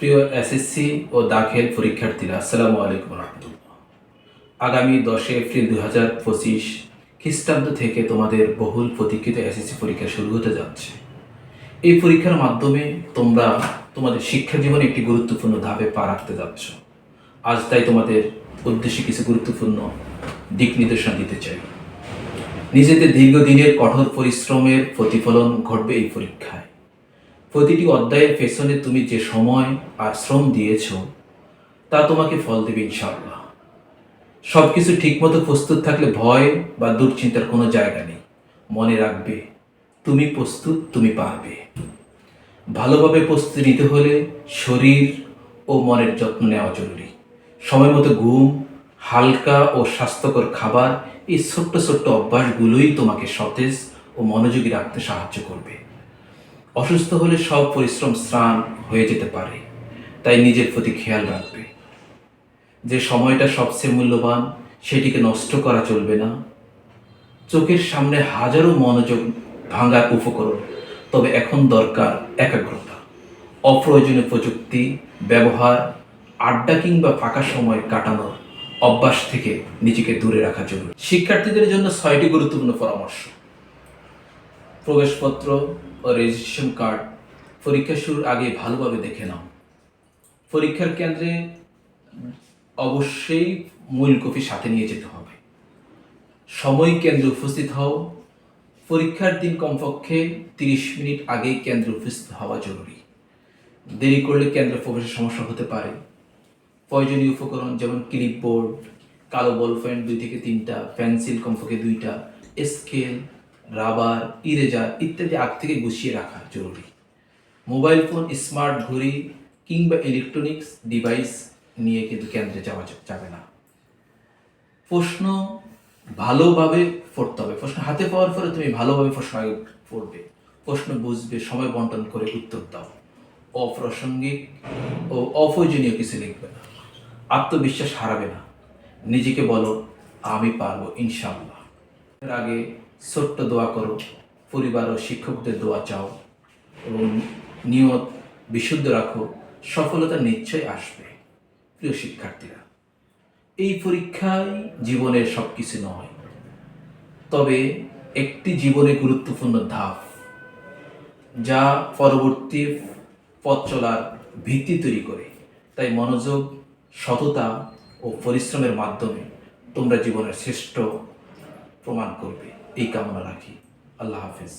প্রিয় এসএসসি ও দাখিল পরীক্ষার্থীরা, আসসালামু আলাইকুম রহমতুল্লাহ। আগামী 10 এপ্রিল 2025 খ্রিস্টাব্দ থেকে তোমাদের বহুল প্রতীক্ষিত এসএসসি পরীক্ষা শুরু হতে যাচ্ছে। এই পরীক্ষার মাধ্যমে তোমরা তোমাদের শিক্ষা জীবনে একটি গুরুত্বপূর্ণ ধাপে পা রাখতে যাচ্ছ। আজ তাই তোমাদের উদ্দেশ্যে কিছু গুরুত্বপূর্ণ দিক নির্দেশনা দিতে চাই। নিজেদের দীর্ঘদিনের কঠোর পরিশ্রমের প্রতিফলন ঘটবে এই পরীক্ষায়। প্রতিটি অধ্যায়ের পেছনে তুমি যে সময় আর শ্রম দিয়েছ তা তোমাকে ফল দেবে ইনশাআল্লাহ। সব কিছু ঠিকমতো প্রস্তুত থাকলে ভয় বা দুশ্চিন্তার কোনো জায়গা নেই। মনে রাখবে, তুমি প্রস্তুত, তুমি পারবে। ভালোভাবে প্রস্তুতি নিতে হলে শরীর ও মনের যত্ন নেওয়া জরুরি। সময় মতো ঘুম, হালকা ও স্বাস্থ্যকর খাবার, এই ছোট্ট ছোট্ট অভ্যাসগুলোই তোমাকে সতেজ ও মনোযোগী রাখতে সাহায্য করবে। অসুস্থ হলে সব পরিশ্রম স্নান হয়ে যেতে পারে, তাই নিজের প্রতি খেয়াল রাখবে। যে সময়টা সবচেয়ে মূল্যবান, সেটিকে নষ্ট করা চলবে না। চোখের সামনে হাজারো মনোযোগ ভাঙার উপকরণ, তবে এখন দরকার একাগ্রতা। অপ্রয়োজনীয় প্রযুক্তি ব্যবহার, আড্ডা কিংবা ফাঁকা সময় কাটানোর অভ্যাস থেকে নিজেকে দূরে রাখা জরুরি। শিক্ষার্থীদের জন্য 6টি গুরুত্বপূর্ণ পরামর্শ। প্রবেশপত্র ও রেজিস্ট্রেশন কার্ড পরীক্ষা শুরুর আগে ভালোভাবে দেখে নাও। পরীক্ষার কেন্দ্রে অবশ্যই মূল কপি সাথে নিয়ে যেতে হবে। সময় কেন্দ্রে উপস্থিত হও। পরীক্ষার দিন কমপক্ষে 30 মিনিট আগেই কেন্দ্রে উপস্থিত হওয়া জরুরি। দেরি করলে কেন্দ্রে প্রবেশের সমস্যা হতে পারে। প্রয়োজনীয় উপকরণ যেমন ক্লিপবোর্ড, কালো বল পেন 2 থেকে 3টা, পেন্সিল কমপক্ষে 2টা, স্কেল, রাবার, ইরেজার ইত্যাদি আগ থেকে গুছিয়ে রাখা জরুরি। মোবাইল ফোন, স্মার্ট ঘড়ি কিংবা ইলেকট্রনিক্স ডিভাইস নিয়ে কিন্তু কেন্দ্রে যাওয়া যাবে না। প্রশ্ন ভালোভাবে পড়তে হবে। প্রশ্ন হাতে পাওয়ার পরে তুমি ভালোভাবে প্রশ্ন আগে পড়বে, প্রশ্ন বুঝবে, সময় বন্টন করে উত্তর দাও। অপ্রাসঙ্গিক ও অপ্রয়োজনীয় কিছু লিখবে না। আত্মবিশ্বাস হারাবে না। নিজেকে বলো, আমি পারবো ইনশাআল্লাহ। এর আগে ছোট্ট দোয়া করো, পরিবার ও শিক্ষকদের দোয়া চাও এবং নিয়ত বিশুদ্ধ রাখো। সফলতা নিশ্চয়ই আসবে। প্রিয় শিক্ষার্থীরা, এই পরীক্ষায় জীবনের সব কিছু নয়, তবে একটি জীবনে গুরুত্বপূর্ণ ধাপ, যা পরবর্তী পথ চলার ভিত্তি তৈরি করে। তাই মনোযোগ, সততা ও পরিশ্রমের মাধ্যমে তোমরা জীবনের শ্রেষ্ঠ প্রমাণ করবে, এই কামনা রাখি। আল্লাহ হাফেজ।